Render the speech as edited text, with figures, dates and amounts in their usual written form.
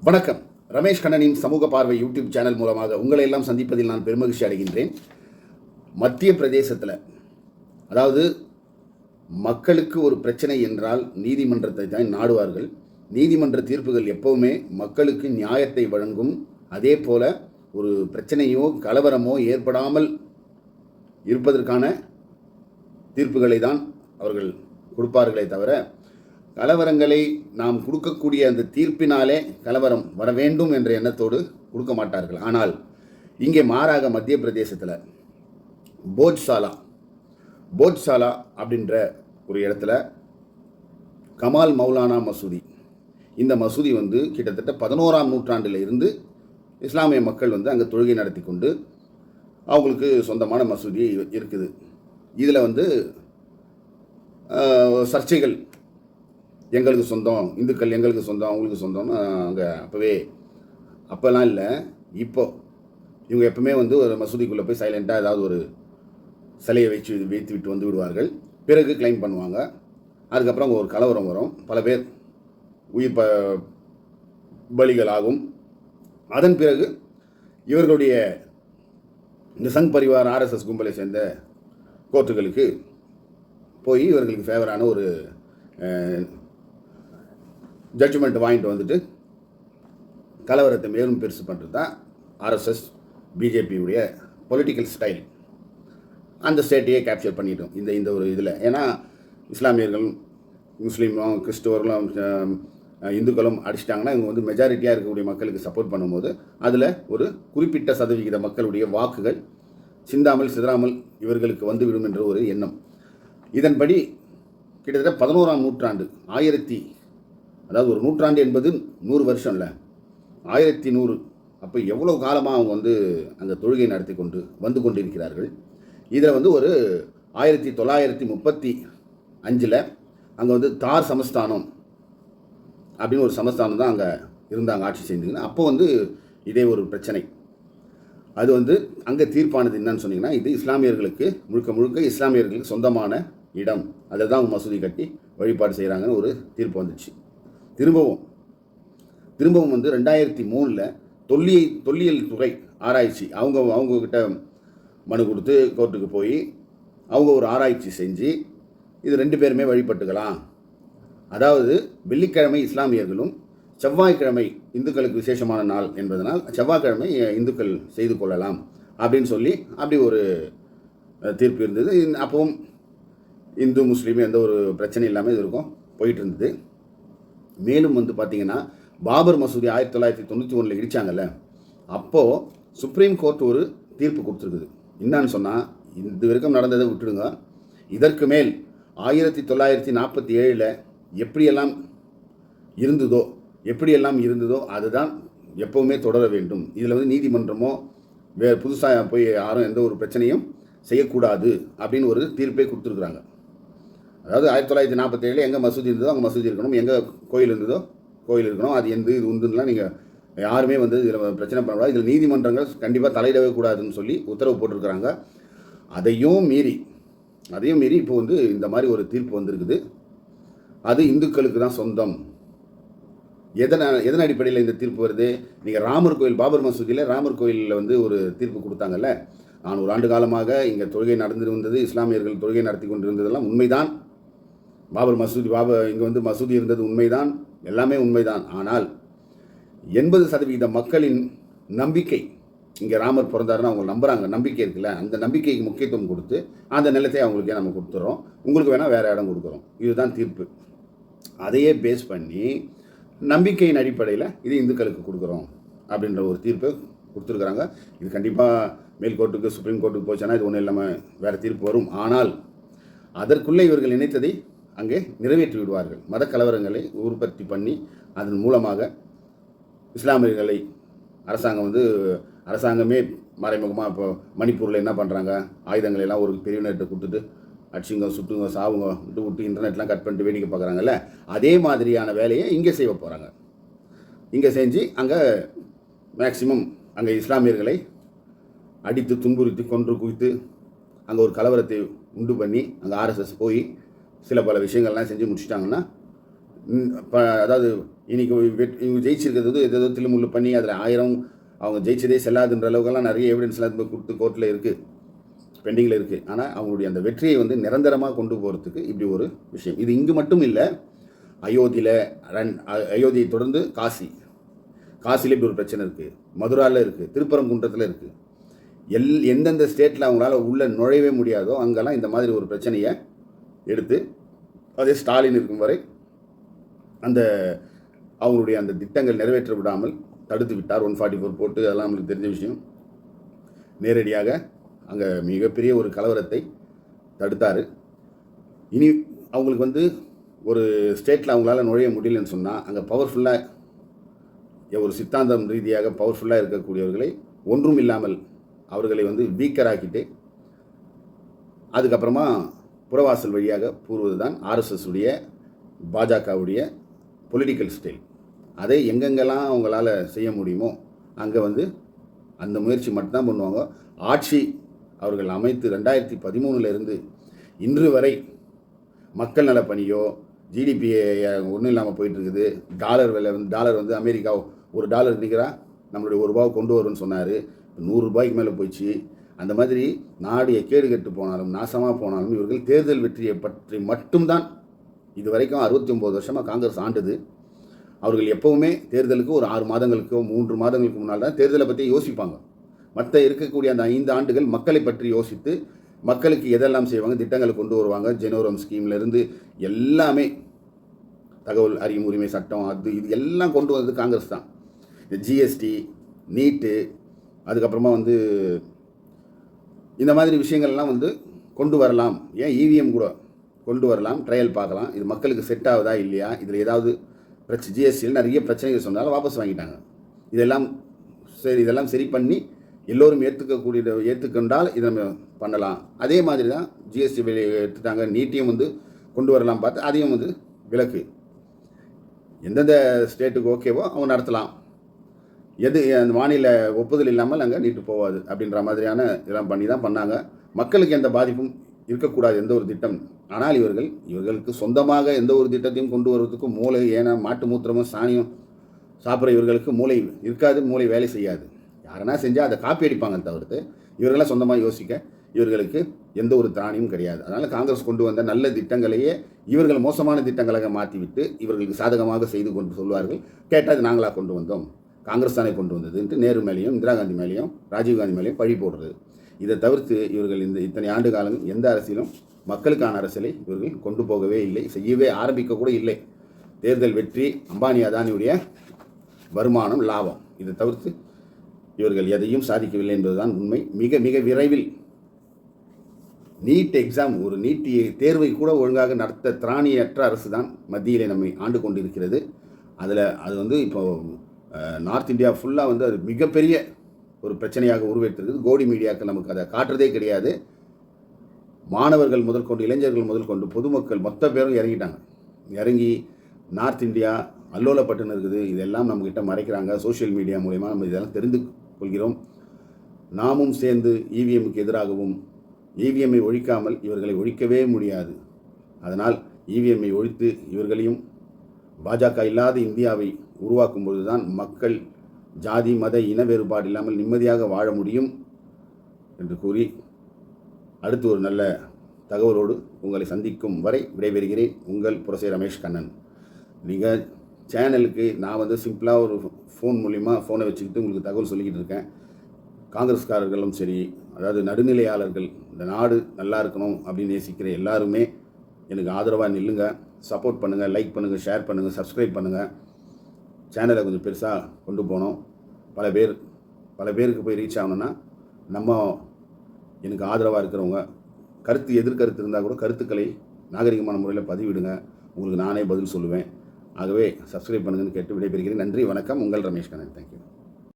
வணக்கம். ரமேஷ் கண்ணனின் சமூக பார்வை யூடியூப் சேனல் மூலமாக உங்களை எல்லாம் சந்திப்பதில் நான் பெருமகிழ்ச்சி அடைகின்றேன். மத்திய பிரதேசத்தில், அதாவது மக்களுக்கு ஒரு பிரச்சனை என்றால் நீதிமன்றத்தை தான் நாடுவார்கள். நீதிமன்ற தீர்ப்புகள் எப்போவுமே மக்களுக்கு நியாயத்தை வழங்கும். அதே போல் ஒரு பிரச்சனையோ கலவரமோ ஏற்படாமல் இருப்பதற்கான தீர்ப்புகளை தான் அவர்கள் கொடுப்பார்களே தவிர, கலவரங்களை நாம் கொடுக்கக்கூடிய அந்த தீர்ப்பினாலே கலவரம் வர வேண்டும் என்ற எண்ணத்தோடு கொடுக்க மாட்டார்கள். ஆனால் இங்கே மாறாக மத்திய பிரதேசத்தில் போஜ்சாலா அப்படின்ற ஒரு இடத்துல கமால் மௌலானா மசூதி, இந்த மசூதி கிட்டத்தட்ட 11ஆம் நூற்றாண்டில் இருந்து இஸ்லாமிய மக்கள் அங்கே தொழுகை நடத்தி கொண்டு அவங்களுக்கு சொந்தமான மசூதி இருக்குது. இதில் சர்ச்சைகள், எங்களுக்கு சொந்தம், இந்துக்கள் எங்களுக்கு சொந்தம், அவங்களுக்கு சொந்தம்னு அங்கே அப்போல்லாம் இல்லை. இவங்க எப்பவுமே ஒரு மசூதிக்குள்ளே போய் சைலண்ட்டாக ஏதாவது ஒரு சிலையை வைத்து விட்டு விடுவார்கள். பிறகு கிளைம் பண்ணுவாங்க. அதுக்கப்புறம் அங்கே ஒரு கலவரம் வரும், பல பேர் உயிர் பலிகளாகும். அதன் பிறகு இவர்களுடைய இந்த சங் பரிவார் ஆர்எஸ்எஸ் கும்பலை சேர்ந்த கோர்ட்டுகளுக்கு போய் இவர்களுக்கு ஃபேவரான ஒரு ஜட்ஜ்மெண்ட் வாங்கிட்டு கலவரத்தை மேலும் பெருசு பண்ணுறது தான் ஆர்எஸ்எஸ் பிஜேபியுடைய பொலிட்டிக்கல் ஸ்டைல். அந்த ஸ்டேட்டையே கேப்சர் பண்ணிட்டோம் இந்த ஒரு இதில். ஏன்னா இஸ்லாமியர்கள், முஸ்லீமும், கிறிஸ்துவர்களும், இந்துக்களும் அடிச்சிட்டாங்கன்னா இவங்க மெஜாரிட்டியாக இருக்கக்கூடிய மக்களுக்கு சப்போர்ட் பண்ணும்போது அதில் ஒரு குறிப்பிட்ட சதவிகித மக்களுடைய வாக்குகள் சிந்தாமல் சிதறாமல் இவர்களுக்கு வந்துவிடும் என்ற ஒரு எண்ணம். இதன்படி கிட்டத்தட்ட 11ஆம் நூற்றாண்டு, அதாவது ஒரு நூற்றாண்டு என்பது 100 வருஷம் இல்லை, 1100, அப்போ எவ்வளோ காலமாக அவங்க அந்த தொழுகை நடத்தி கொண்டு கொண்டிருக்கிறார்கள். இதில் ஒரு 1935 அங்கே தார் சமஸ்தானம் அப்படின்னு ஒரு சமஸ்தானம் தான் அங்கே இருந்தாங்க, ஆட்சி செஞ்சுங்கன்னா. அப்போ இதே ஒரு பிரச்சனை. அது அங்கே தீர்ப்பானது என்னன்னு சொன்னீங்கன்னா, இது இஸ்லாமியர்களுக்கு முழுக்க இஸ்லாமியர்களுக்கு சொந்தமான இடம், அதில் தான் அவங்க மசூதி கட்டி வழிபாடு செய்கிறாங்கன்னு ஒரு தீர்ப்பு வந்துச்சு. திரும்பவும் 2003 தொல்லியல் துறை ஆராய்ச்சி அவங்கக்கிட்ட மனு கொடுத்து கோர்ட்டுக்கு போய் அவங்க ஒரு ஆராய்ச்சி செஞ்சு இது 2 பேருமே வழிபட்டுக்கலாம். அதாவது வெள்ளிக்கிழமை இஸ்லாமியர்களும் செவ்வாய்க்கிழமை இந்துக்களுக்கு விசேஷமான நாள் என்பதனால் செவ்வாய்க்கிழமை இந்துக்கள் செய்து கொள்ளலாம் அப்படின்னு சொல்லி அப்படி ஒரு தீர்ப்பு இருந்தது. அப்பவும் இந்து முஸ்லீம் எந்த ஒரு பிரச்சனை இல்லாமல் இது இருக்கும் போயிட்டு இருந்தது. மேலும் பார்த்தீங்கன்னா, பாபர் மசூதி 1991 இடித்தாங்கல்ல, அப்போது சுப்ரீம் கோர்ட் ஒரு தீர்ப்பு கொடுத்துருக்குது. என்னன்னு சொன்னால், இது வரைக்கும் நடந்ததை விட்டுடுங்க, இதற்கு மேல் 1947 எப்படியெல்லாம் இருந்ததோ அதுதான் எப்போவுமே தொடர வேண்டும். இதில் நீதிமன்றமோ வேறு புதுசாக போய் யாரும் எந்த ஒரு பிரச்சனையும் செய்யக்கூடாது அப்படின்னு ஒரு தீர்ப்பே கொடுத்துருக்குறாங்க. அதாவது 1947 எங்கே மசூதி இருந்ததோ அங்கே மசூதி இருக்கணும், எங்கே கோயில் இருந்ததோ கோயில் இருக்கணும், அது இது உண்டுலாம் நீங்கள் யாருமே இதில் பிரச்சனை பண்ணக்கூடாது, இதில் நீதிமன்றங்கள் கண்டிப்பாக தலையிடவே கூடாதுன்னு சொல்லி உத்தரவு போட்டிருக்கிறாங்க. அதையும் மீறி இப்போ இந்த மாதிரி ஒரு தீர்ப்பு வந்திருக்குது. அது இந்துக்களுக்கு தான் சொந்தம். எதன் அடிப்படையில் இந்த தீர்ப்பு வருது? நீங்கள் ராமர் கோயில், பாபர் மசூதியில் ராமர் கோயிலில் ஒரு தீர்ப்பு கொடுத்தாங்கல்ல, 400 ஆண்டு காலமாக இங்கே தொழுகை நடந்திருந்தது, இஸ்லாமியர்கள் தொழுகை நடத்தி கொண்டிருந்ததெல்லாம் உண்மைதான். இங்கே மசூதி இருந்தது உண்மைதான், எல்லாமே உண்மைதான். ஆனால் 80% மக்களின் நம்பிக்கை, இங்கே ராமர் பிறந்தாருன்னு அவங்க நம்புகிறாங்க, நம்பிக்கை இருக்குல்ல, அந்த நம்பிக்கைக்கு முக்கியத்துவம் கொடுத்து அந்த நிலத்தை அவங்களுக்கே நம்ம கொடுத்துறோம், உங்களுக்கு வேணால் வேறு இடம் கொடுக்குறோம், இதுதான் தீர்ப்பு. அதையே பேஸ் பண்ணி நம்பிக்கையின் அடிப்படையில் இது இந்துக்களுக்கு கொடுக்குறோம் அப்படின்ற ஒரு தீர்ப்பை கொடுத்துருக்குறாங்க. இது கண்டிப்பாக மேல் கோர்ட்டுக்கு, சுப்ரீம் கோர்ட்டுக்கு போச்சுன்னா இது ஒன்றும் இல்லாமல் வேறு தீர்ப்பு வரும். ஆனால் அதற்குள்ளே இவர்கள் நினைத்ததை அங்கே நிறைவேற்றி விடுவார்கள். மத கலவரங்களை உற்பத்தி பண்ணி அதன் மூலமாக இஸ்லாமியர்களை அரசாங்கமே மறைமுகமாக இப்போ மணிப்பூரில் என்ன பண்ணுறாங்க, ஆயுதங்களை எல்லாம் ஒரு பிரிவினர்கிட்ட கொடுத்துட்டு அடிச்சுங்க, சுட்டுங்க, சாவுங்க, விட்டு இன்டர்நெட்லாம் கட் பண்ணிட்டு வேடிக்கை பார்க்குறாங்கல்ல, அதே மாதிரியான வேலையை இங்கே செய்ய போகிறாங்க. இங்கே செஞ்சு அங்கே மேக்சிமம் அங்கே இஸ்லாமியர்களை அடித்து துன்புறுத்தி கொன்று குவித்து அங்கே ஒரு கலவரத்தை உண்டு பண்ணி அங்கே ஆர்எஸ்எஸ் போய் சில பல விஷயங்கள்லாம் செஞ்சு முடிச்சிட்டாங்கன்னா, அதாவது இன்றைக்கி இவங்க ஜெயிச்சிருக்கிறது வந்து ஏதோ தில்லுமுள்ளு பண்ணி அதில் 1000 அவங்க ஜெயிச்சதே செல்லாதுன்ற அளவுக்கெல்லாம் நிறைய எவிடன்ஸ்லாம் கொடுத்து கோர்ட்டில் இருக்குது, பெண்டிங்கில் இருக்குது. ஆனால் அவங்களுடைய அந்த வெற்றியை வந்து நிரந்தரமாக கொண்டு போகிறதுக்கு இப்படி ஒரு விஷயம். இது இங்கு மட்டும் இல்லை, அயோத்தியை தொடர்ந்து காசியில் இப்படி ஒரு பிரச்சனை இருக்குது, மதுராவில் இருக்குது, திருப்பரங்குன்றத்தில் இருக்குது. எந்தெந்த ஸ்டேட்டில் அவங்களால உள்ளே நுழையவே முடியாதோ அங்கெல்லாம் இந்த மாதிரி ஒரு பிரச்சனையை எடுத்து அதே ஸ்டாலின் இருக்கும் வரை அவங்களுடைய அந்த திட்டங்கள் நிறைவேற்ற விடாமல் தடுத்து விட்டார். 144 போட்டு, அதெல்லாம் நம்மளுக்கு தெரிஞ்ச விஷயம். நேரடியாக அங்கே மிகப்பெரிய ஒரு கலவரத்தை தடுத்தார். இனி அவங்களுக்கு வந்து ஒரு ஸ்டேட்டில் அவங்களால நுழைய முடியலன்னு சொன்னால் அங்கே பவர்ஃபுல்லாக ஒரு சித்தாந்தம் ரீதியாக பவர்ஃபுல்லாக இருக்கக்கூடியவர்களை ஒன்றும் இல்லாமல் அவர்களை வந்து வீக்கராக்கிட்டு அதுக்கப்புறமா புறவாசல் வழியாக பூர்வது தான் ஆர்எஸ்எஸ் உடைய பாஜகவுடைய பொலிட்டிக்கல் ஸ்டைல். அதை எங்கெங்கெல்லாம் அவங்களால செய்ய முடியுமோ அங்கே வந்து அந்த முயற்சி மட்டும்தான் பண்ணுவாங்க. ஆட்சி அவர்கள் அமைத்து 2013 இன்று வரை மக்கள் நல பணியோ ஜிடிபி ஒன்றும் இல்லாமல் போயிட்டுருக்குது. டாலர் வந்து அமெரிக்கா $1 நிற்கிறா நம்மளுடைய $1 கொண்டு வரும்னு சொன்னார், $100 மேலே போயிடுச்சு. அந்த மாதிரி நாடு எக்கேடு கெட்டு போனாலும் நாசமாக போனாலும் இவர்கள் தேர்தல் வெற்றியை பற்றி மட்டும்தான் இது வரைக்கும் 69 வருஷமாக காங்கிரஸ் ஆண்டுது. அவர்கள் எப்போவுமே தேர்தலுக்கு ஒரு 6 மாதங்களுக்கோ 3 மாதங்களுக்கு முன்னால் தான் தேர்தலை பற்றி யோசிப்பாங்க. மற்ற இருக்கக்கூடிய அந்த 5 ஆண்டுகள் மக்களை பற்றி யோசித்து மக்களுக்கு எதெல்லாம் செய்வாங்க, திட்டங்களை கொண்டு வருவாங்க. ஜெனோரம் ஸ்கீம்லேருந்து எல்லாமே, தகவல் அறியும் உரிமை சட்டம், இது எல்லாம் கொண்டு வந்தது காங்கிரஸ் தான். இந்த ஜிஎஸ்டி, நீட்டு, அதுக்கப்புறமா வந்து இந்த மாதிரி விஷயங்கள்லாம் வந்து கொண்டு வரலாம். ஏன் இவிஎம் கூட கொண்டு வரலாம், ட்ரையல் பார்க்கலாம், இது மக்களுக்கு செட் ஆகுதா இல்லையா, இதில் ஏதாவது ஜிஎஸ்டியில் நிறைய பிரச்சனைகள் சொன்னாலும் வாபஸ் வாங்கிட்டாங்க. இதெல்லாம் சரி பண்ணி எல்லோரும் ஏற்றுக்கொண்டால் இதை நம்ம பண்ணலாம். அதே மாதிரி தான் ஜிஎஸ்டி வெளியே எடுத்துட்டாங்க. நீட்டையும் வந்து கொண்டு வரலாம் பார்த்து அதையும் வந்து விலக்கு. எந்தெந்த ஸ்டேட்டுக்கு ஓகேவோ அவங்க நடத்தலாம், அந்த மாநில ஒப்புதல் இல்லாமல் அங்கே நீட்டு போகாது அப்படின்ற மாதிரியான இதெல்லாம் பண்ணி தான் பண்ணாங்க. மக்களுக்கு எந்த பாதிப்பும் இருக்கக்கூடாது எந்த ஒரு திட்டம். ஆனால் இவர்களுக்கு சொந்தமாக எந்த ஒரு திட்டத்தையும் கொண்டு வருவதற்கும் மூளை, ஏன்னா மாட்டு மூத்திரமும் சாணியும் சாப்பிட்ற இவர்களுக்கு மூளை இருக்காது, மூளை வேலை செய்யாது. யாருன்னா செஞ்சால் அதை காப்பி அடிப்பாங்க தவிர்த்து இவர்களாம் சொந்தமாக யோசிக்க இவர்களுக்கு எந்த ஒரு திராணியும் கிடையாது. அதனால் காங்கிரஸ் கொண்டு வந்த நல்ல திட்டங்களையே இவர்கள் மோசமான திட்டங்களாக மாற்றிவிட்டு இவர்களுக்கு சாதகமாக செய்து கொண்டு சொல்வார்கள். கேட்டால் அது நாங்களாக கொண்டு வந்தோம், காங்கிரஸ் தானே கொண்டு வந்ததுன்ட்டு நேரு மேலேயும் இந்திரா காந்தி மேலேயும் ராஜீவ்காந்தி மேலேயும் பழி போடுறது. இதை தவிர்த்து இவர்கள் இத்தனை ஆண்டு காலம் எந்த அரசியலும் மக்களுக்கான அரசியலை இவர்கள் கொண்டு போகவே இல்லை, செய்யவே ஆரம்பிக்க கூட இல்லை. தேர்தல் வெற்றி, அம்பானி அதானியுடைய வருமானம், லாபம், இதை தவிர்த்து இவர்கள் எதையும் சாதிக்கவில்லை என்பதுதான் உண்மை. மிக மிக விரைவில் நீட் எக்ஸாம், ஒரு நீட் தேர்வை கூட ஒழுங்காக நடத்த திராணியற்ற அரசு தான் மத்தியிலே நம்மை ஆண்டு கொண்டிருக்கிறது. அது வந்து இப்போ நார்த் இந்தியா ஃபுல்லாக வந்து அது மிகப்பெரிய ஒரு பிரச்சனையாக உருவெடுத்திருக்குது. கோடி மீடியாக்கள் நமக்கு அதை காட்டுறதே கிடையாது. மாணவர்கள் முதல் கொண்டு, இளைஞர்கள் முதல் கொண்டு, பொதுமக்கள் மொத்த பேரும் இறங்கி நார்த் இந்தியா அல்லோலப்பட்டுன்னு இருக்குது. இதெல்லாம் நம்மக்கிட்ட மறைக்கிறாங்க. சோஷியல் மீடியா மூலமா நம்ம இதெல்லாம் தெரிந்து கொள்கிறோம். நாமும் சேர்ந்து இவிஎம்முக்கு எதிராகவும், இவிஎம்ஐ ஒழிக்காமல் இவர்களை ஒழிக்கவே முடியாது. அதனால் இவிஎம்ஐ ஒழித்து இவர்களையும் பாஜக இல்லாத இந்தியாவை உருவாக்கும் பொழுதுதான் மக்கள் ஜாதி மத இன வேறுபாடு இல்லாமல் நிம்மதியாக வாழ முடியும் என்று கூறி அடுத்து ஒரு நல்ல தகவலோடு உங்களை சந்திக்கும் வரை விடைபெறுகிறேன். உங்கள் புரசை ரமேஷ் கண்ணன். நீங்கள் சேனலுக்கு நான் வந்து சிம்பிளாக ஒரு ஃபோன் மூலிமா ஃபோனை வச்சுக்கிட்டு உங்களுக்கு தகவல் சொல்லிக்கிட்டு இருக்கேன். காங்கிரஸ்காரர்களும் சரி, அதாவது நடுநிலையாளர்கள், இந்த நாடு நல்லா இருக்கணும் அப்படின்னு நேசிக்கிற எல்லாருமே எனக்கு ஆதரவாக நில்லுங்க, சப்போர்ட் பண்ணுங்கள், லைக் பண்ணுங்கள், ஷேர் பண்ணுங்கள், சப்ஸ்கிரைப் பண்ணுங்கள். சேனலை கொஞ்சம் பெருசாக கொண்டு போனோம். பல பேருக்கு போய் ரீச் ஆகணும்னா எனக்கு ஆதரவாக இருக்கிறவங்க எதிர்கருத்து இருந்தால் கூட கருத்துக்களை நாகரிகமான முறையில் பதிவிடுங்க, உங்களுக்கு நானே பதில் சொல்லுவேன். ஆகவே சப்ஸ்கிரைப் பண்ணுங்கன்னு கேட்டு விடைபெறுகிறேன். நன்றி, வணக்கம். உங்கள் ரமேஷ் கண்ணன். தேங்க்யூ.